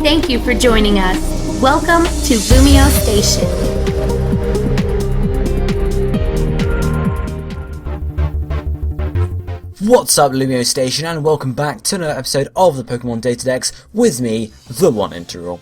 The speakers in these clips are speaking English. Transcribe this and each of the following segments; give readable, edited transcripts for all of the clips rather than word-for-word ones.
Thank you for joining us. Welcome to LumioseStation. What's up, LumioseStation, and welcome back to another episode of the Pokémon DataDex with me, TheOneIntegral.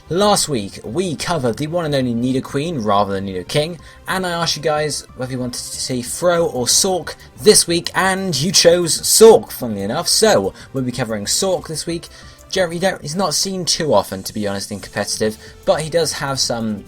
Last week, we covered the one and only Nidoqueen rather than Nidoking, and I asked you guys whether you wanted to see Fro or Sawk this week, and you chose Sawk, funnily enough. So, we'll be covering Sawk this week. He's not seen too often, to be honest, in competitive, but he does have some,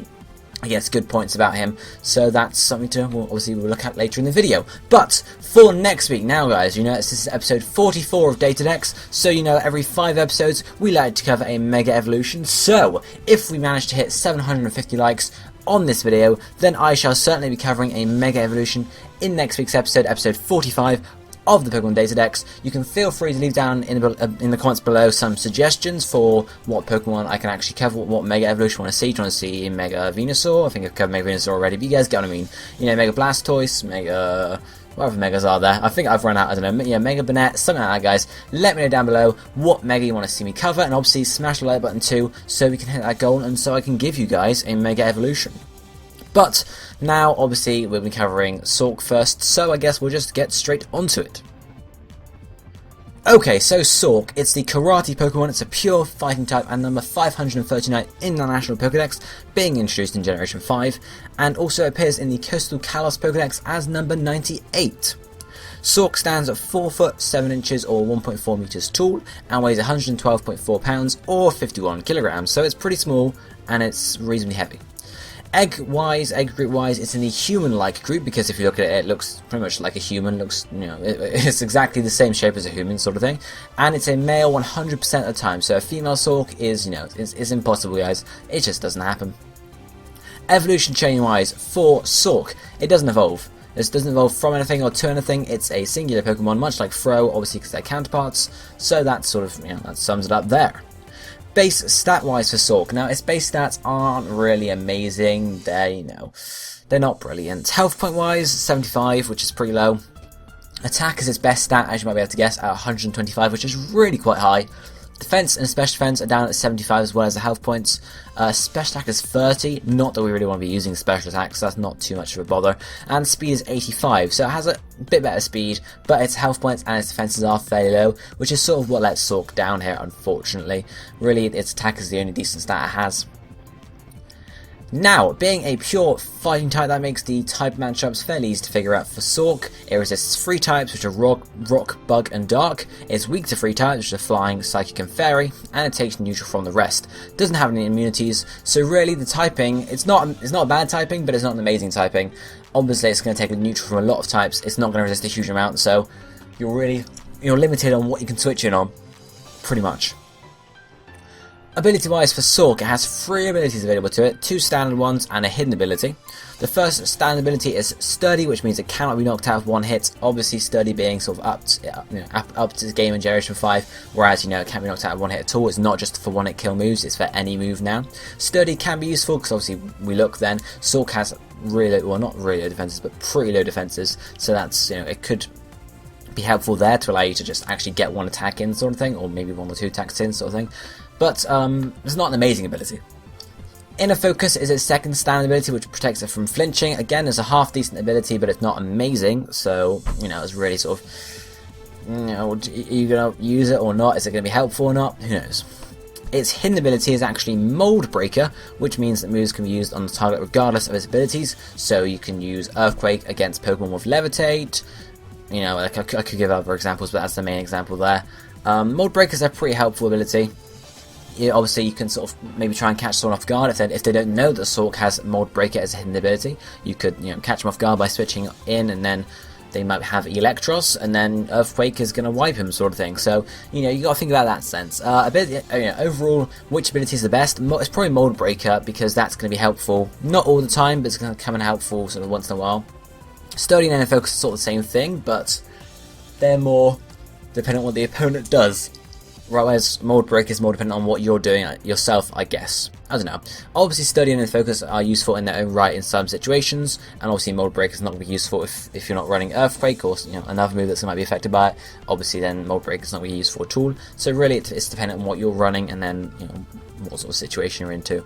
I guess, good points about him, so that's something to we'll look at later in the video. But for next week now, guys, you know this is episode 44 of DataDex, so you know every 5 episodes we like to cover a Mega Evolution. So if we manage to hit 750 likes on this video, then I shall certainly be covering a Mega Evolution in next week's episode, episode 45 of the Pokemon DataDex. You can feel free to leave down in the comments below some suggestions for what Pokemon I can actually cover, what Mega Evolution you want to see. Do you want to see Mega Venusaur? I think I've covered Mega Venusaur already, but you guys get what I mean. You know, Mega Blastoise, Mega... whatever Megas are there. I think I've run out, I don't know, yeah, Mega Banette, something like that, guys. Let me know down below what Mega you want to see me cover, and obviously smash the like button too, so we can hit that goal, and so I can give you guys a Mega Evolution. But now, obviously, we'll be covering Sawk first, so I guess we'll just get straight onto it. Okay, so Sawk, it's the Karate Pokemon, it's a pure fighting type and number 539 in the National Pokédex, being introduced in Generation 5, and also appears in the Coastal Kalos Pokédex as number 98. Sawk stands at 4 foot 7 inches or 1.4 meters tall, and weighs 112.4 pounds or 51 kilograms, so it's pretty small and it's reasonably heavy. Egg group wise, it's in the human-like group, because if you look at it, it looks pretty much like a human. Looks, you know, it's exactly the same shape as a human, sort of thing. And it's a male 100% of the time. So a female Sawk is, you know, is impossible, guys. It just doesn't happen. Evolution chain wise, for Sawk, it doesn't evolve. This doesn't evolve from anything or to anything. It's a singular Pokemon, much like Fro, obviously because they're counterparts. So that sort of, you know, that sums it up there. Base stat wise for Sawk, now its base stats aren't really amazing, they're not brilliant. Health point wise, 75, which is pretty low. Attack is its best stat, as you might be able to guess, at 125, which is really quite high. Defense and special defense are down at 75 as well as the health points. Special attack is 30, not that we really want to be using special attacks, so that's not too much of a bother. And speed is 85, so it has a bit better speed, but its health points and its defenses are fairly low, which is sort of what lets Sawk down here, unfortunately. Really, its attack is the only decent stat it has. Now, being a pure fighting type, that makes the type matchups fairly easy to figure out for Sawk. It resists 3 types, which are rock, bug, and dark. It's weak to 3 types, which are flying, psychic, and fairy, and it takes neutral from the rest. Doesn't have any immunities, so really the typing, it's not a bad typing, but it's not an amazing typing. Obviously, it's going to take a neutral from a lot of types. It's not going to resist a huge amount, so you're limited on what you can switch in on, pretty much. Ability wise for Sawk, it has 3 abilities available to it, 2 standard ones and a hidden ability. The first standard ability is Sturdy, which means it cannot be knocked out with 1 hit. Obviously Sturdy being sort of up to the game in Generation 5, whereas it can't be knocked out with 1 hit at all. It's not just for 1 hit kill moves, it's for any move now. Sturdy can be useful because obviously we look then, Sawk has really, well not really low defenses, but pretty low defenses, so that's, it could be helpful there to allow you to just actually get 1 attack in sort of thing, or maybe 1 or 2 attacks in sort of thing. But it's not an amazing ability. Inner Focus is its second standard ability, which protects it from flinching. Again, it's a half decent ability, but it's not amazing. So, it's really sort of, are you going to use it or not? Is it going to be helpful or not? Who knows? Its hidden ability is actually Mold Breaker, which means that moves can be used on the target regardless of its abilities. So you can use Earthquake against Pokemon with Levitate. Like I could give other examples, but that's the main example there. Mold Breaker is a pretty helpful ability. Obviously, you can sort of maybe try and catch someone off guard if they don't know that Sawk has Mold Breaker as a hidden ability. You could catch them off guard by switching in, and then they might have Electros, and then Earthquake is going to wipe him, sort of thing. So you got to think about that sense. Overall, which ability is the best? It's probably Mold Breaker, because that's going to be helpful. Not all the time, but it's going to come in helpful sort of once in a while. Sturdy and Inner Focus are sort of the same thing, but they're more dependent on what the opponent does. Whereas Mold Breaker is more dependent on what you're doing yourself, I guess. I don't know. Obviously, Sturdy and Focus are useful in their own right in some situations, and obviously Mold Breaker is not going to be useful if you're not running Earthquake or another move that might be affected by it. Obviously, then Mold Breaker is not going to be useful at all. So really, it's dependent on what you're running, and then what sort of situation you're into.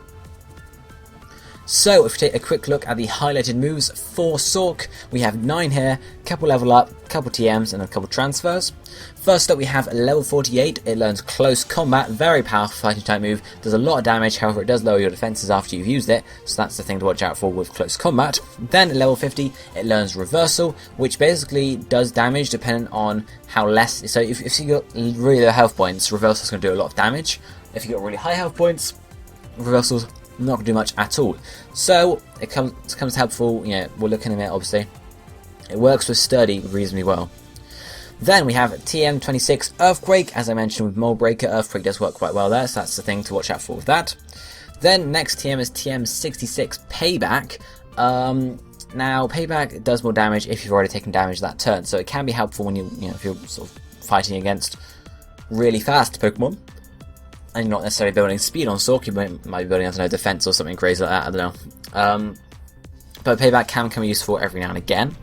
So if we take a quick look at the highlighted moves for Sawk, we have 9 here, couple level up, couple TMs and a couple transfers. First up we have level 48, it learns Close Combat, very powerful fighting type move, does a lot of damage, however it does lower your defenses after you've used it, so that's the thing to watch out for with Close Combat. Then at level 50 it learns Reversal, which basically does damage depending on how less, so if you got really low health points, Reversal is going to do a lot of damage. If you got really high health points, Reversal's not going to do much at all. So it comes helpful, you know, we're looking at it obviously. It works with Sturdy reasonably well. Then we have TM26 Earthquake, as I mentioned with Mold Breaker, Earthquake does work quite well there, so that's the thing to watch out for with that. Then next TM is TM66 Payback. Now Payback does more damage if you've already taken damage that turn, so it can be helpful when you know, if you're sort of fighting against really fast Pokemon. And you're not necessarily building speed on Sawk, you might be building, I don't know, defense or something crazy like that, I don't know. But Payback can come useful every now and again.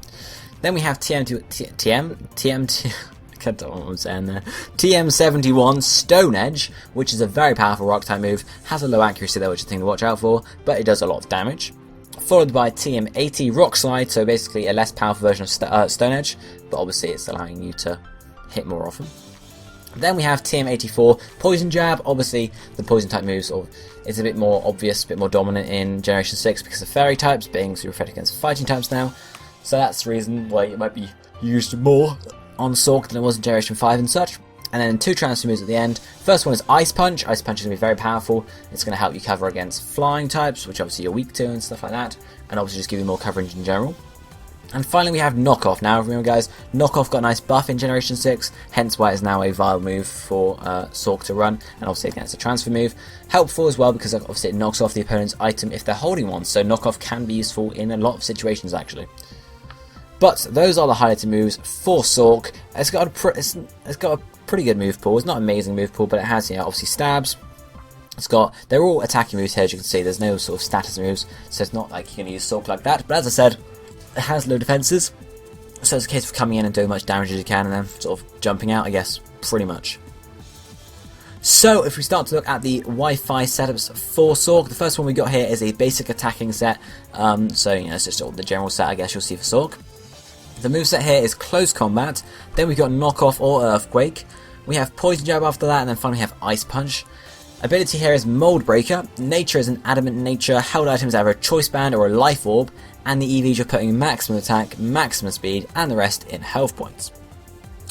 Then we have TM71 Stone Edge, which is a very powerful rock type move, has a low accuracy there, which is a thing to watch out for, but it does a lot of damage. Followed by TM80 Rock Slide, so basically a less powerful version of Stone Edge, but obviously it's allowing you to hit more often. Then we have TM84 Poison Jab. Obviously the poison type moves is a bit more obvious, a bit more dominant in Generation 6 because of fairy types being super effective against fighting types now. So that's the reason why it might be used more on Sawk than it was in Generation 5 and such. And then 2 transfer moves at the end. First one is Ice Punch. Ice Punch is going to be very powerful. It's going to help you cover against flying types, which obviously you're weak to and stuff like that. And obviously just give you more coverage in general. And finally we have Knockoff. Now remember guys, Knockoff got a nice buff in Generation 6, hence why it's now a viable move for Sawk to run, and obviously again it's a transfer move. Helpful as well because obviously it knocks off the opponent's item if they're holding one, so Knockoff can be useful in a lot of situations actually. But those are the highlighted moves for Sawk. It's got a pretty good move pool. It's not an amazing move pool, but it has, you know, obviously stabs. They're all attacking moves here, as you can see. There's no sort of status moves, so it's not like you can use Sawk like that. But as I said, it has low defenses, so it's a case of coming in and doing as much damage as you can and then sort of jumping out, I guess, pretty much. So if we start to look at the Wi-Fi setups for Sawk, the first one we got here is a basic attacking set, so you know, it's just sort of the general set I guess you'll see for Sawk. The moveset here is Close Combat, then we've got Knockoff or Earthquake, we have Poison Jab after that, and then finally we have Ice Punch. Ability here is Mold Breaker. Nature is an adamant nature. Held items either a Choice Band or a Life Orb, and the EVs you're putting maximum attack, maximum speed, and the rest in health points.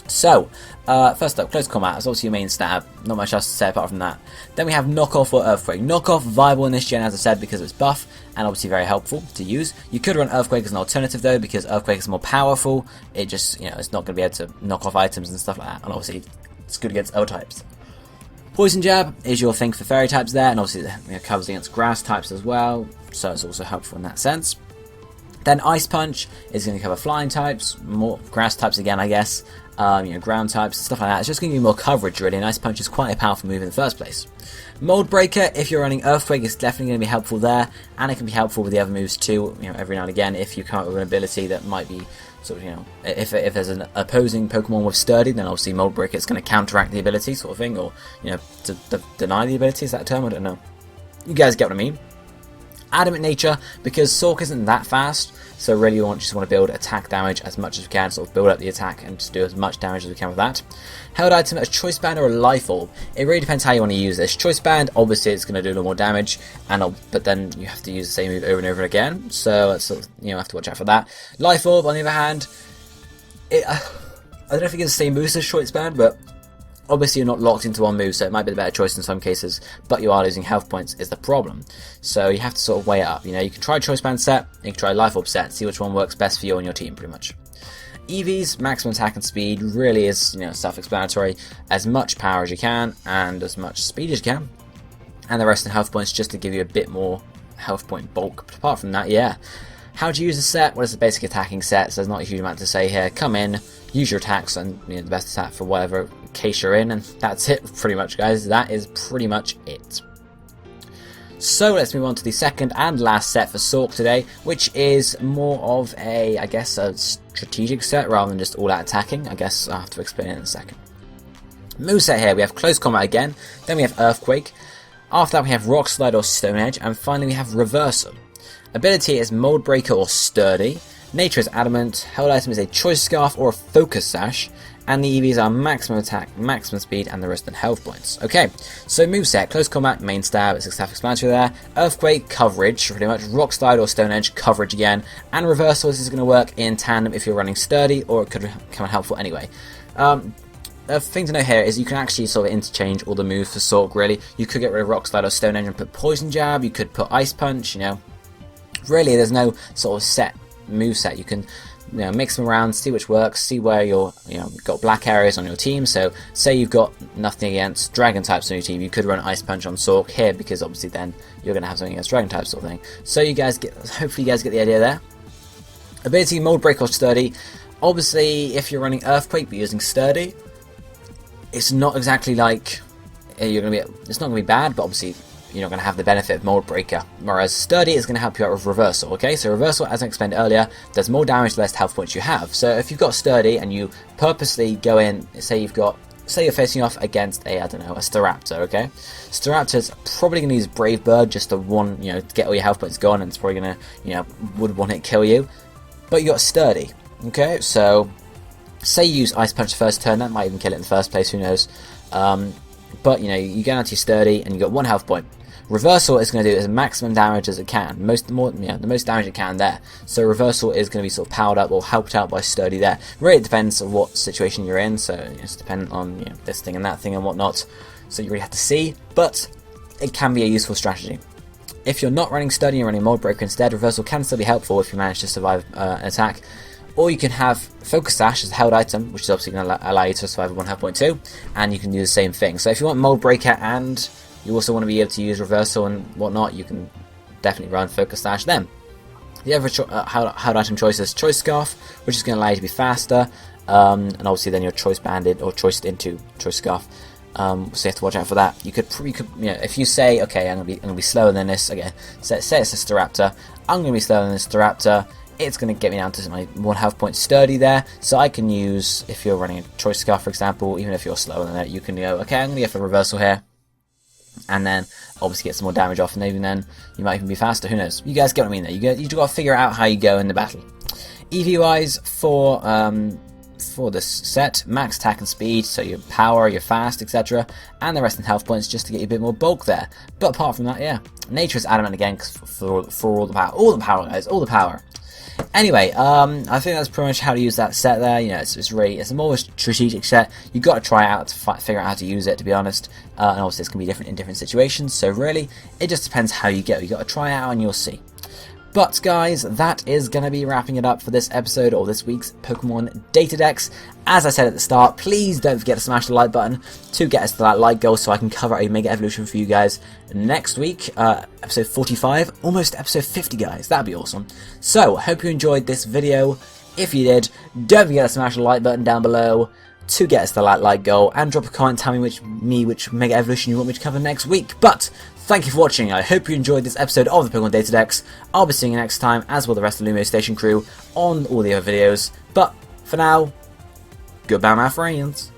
So, first up, Close Combat. That's obviously your main stab. Not much else to say apart from that. Then we have Knockoff or Earthquake. Knockoff, viable in this gen, as I said, because it's buff, and obviously very helpful to use. You could run Earthquake as an alternative, though, because Earthquake is more powerful. It just, you know, it's not going to be able to knock off items and stuff like that, and obviously it's good against L types. Poison Jab is your thing for fairy types there, and obviously it covers against grass types as well, so it's also helpful in that sense. Then Ice Punch is going to cover flying types, more grass types again I guess, you know, ground types, stuff like that. It's just going to give you more coverage really, and Ice Punch is quite a powerful move in the first place. Mold Breaker, if you're running Earthquake, is definitely going to be helpful there, and it can be helpful with the other moves too, you know, every now and again if you come up with an ability that might be sort of, you know, if there's an opposing Pokemon with Sturdy, then obviously Mold Breaker is going to counteract the ability sort of thing, or, you know, to deny the ability, is that a term? I don't know. You guys get what I mean. Adamant Nature, because Sawk isn't that fast, so really you just want to build attack damage as much as you can, sort of build up the attack and just do as much damage as we can with that. Held item, a Choice Band or a Life Orb. It really depends how you want to use this. Choice Band, obviously it's going to do a little more damage, but then you have to use the same move over and over again, so it's sort of, you know, have to watch out for that. Life Orb, on the other hand, I don't know if it gives the same moves as Choice Band, but obviously you're not locked into one move, so it might be the better choice in some cases, but you are losing health points is the problem. So you have to sort of weigh it up. You know, you can try Choice Band set, you can try Life Orb set, see which one works best for you and your team pretty much. EVs, maximum attack and speed, really is, you know, self-explanatory. As much power as you can and as much speed as you can, and the rest in health points just to give you a bit more health point bulk. But apart from that, yeah. How do you use the set? Well, it's a basic attacking set, so there's not a huge amount to say here. Come in, use your attacks, and you know, the best attack for whatever case you're in, and that's it pretty much, guys. That is pretty much it. So let's move on to the second and last set for Sawk today, which is more of a, I guess, a strategic set rather than just all-out attacking. I guess I'll have to explain it in a second. Moveset here, we have Close Combat again, then we have Earthquake. After that we have Rock Slide or Stone Edge, and finally we have Reversal. Ability is Mold Breaker or Sturdy, nature is Adamant, held item is a Choice Scarf or a Focus Sash, and the EVs are maximum attack, maximum speed, and the rest in health points. Okay, so moveset, close combat, main stab, it's self-explanatory there. Earthquake, coverage, pretty much. Rock Slide or Stone Edge, coverage again. And Reversal, this is going to work in tandem if you're running Sturdy, or it could come in helpful anyway. The thing to know here is you can actually sort of interchange all the moves for Sawk, really. You could get rid of Rock Slide or Stone Edge and put Poison Jab, you could put Ice Punch, you know. Really, there's no sort of set moveset. You can mix them around, see which works, see where you're, got black areas on your team. So, say you've got nothing against dragon types on your team, you could run Ice Punch on Sawk here, because obviously then you're going to have something against dragon types sort of thing. So hopefully you guys get the idea there. Ability, Mold Break or Sturdy. Obviously, if you're running Earthquake but using Sturdy, it's not exactly like it's not going to be bad, but obviously you're not going to have the benefit of Mold Breaker, whereas Sturdy is going to help you out with Reversal, okay? So Reversal, as I explained earlier, does more damage the less health points you have. So if you've got Sturdy and you purposely go in, say you're facing off against a Staraptor, okay? Staraptor's probably going to use Brave Bird just to get all your health points gone, and it's probably going to, would one hit kill you. But you got Sturdy, okay? So say you use Ice Punch the first turn, that might even kill it in the first place, who knows? But you get out to your Sturdy and you got 1 health point. Reversal is going to do as maximum damage as it can, the most damage it can there. So Reversal is going to be sort of powered up or helped out by Sturdy there. Really, it depends on what situation you're in. So it's dependent on this thing and that thing and whatnot. So you really have to see, but it can be a useful strategy. If you're not running Sturdy and you're running Mold Breaker instead, Reversal can still be helpful if you manage to survive an attack. Or you can have Focus Sash as a held item, which is obviously going to allow you to survive 1 health point too, and you can do the same thing. So if you want Mold Breaker and you also want to be able to use Reversal and whatnot, you can definitely run Focus Sash then. The other held item choice is Choice Scarf, which is going to allow you to be faster, and obviously then you're choice banded or choiced into Choice Scarf. So you have to watch out for that. You could if you say, okay, I'm gonna be slower than this. Okay, say it's a Staraptor. I'm gonna be slower than this Staraptor. It's going to get me down to my 1 health point Sturdy there, so I can use, if you're running a Choice Scarf for example, even if you're slower than that, you can go, okay, I'm going to go for Reversal here, and then obviously get some more damage off, and even then you might even be faster, who knows. You guys get what I mean there, you got to figure out how you go in the battle. EV wise, for this set, max attack and speed, so your power, your fast, etc, and the rest in health points just to get you a bit more bulk there. But apart from that, yeah, nature is Adamant again, cause for all the power guys, all the power. Anyway, I think that's pretty much how to use that set there. It's more of a strategic set. You've got to try it out to figure out how to use it, to be honest. And obviously it's going to be different in different situations. So really, it just depends how you go. You've got to try it out and you'll see. But guys, that is going to be wrapping it up for this episode or this week's Pokemon DataDex. As I said at the start, please don't forget to smash the like button to get us to that like goal so I can cover a Mega Evolution for you guys next week. Episode 45, almost episode 50 guys, that'd be awesome. So, I hope you enjoyed this video. If you did, don't forget to smash the like button down below to get us the like goal, and drop a comment telling me which Mega Evolution you want me to cover next week. But thank you for watching. I hope you enjoyed this episode of the Pokemon DataDex. I'll be seeing you next time, as will the rest of the LumioseStation crew on all the other videos. But for now, goodbye my friends.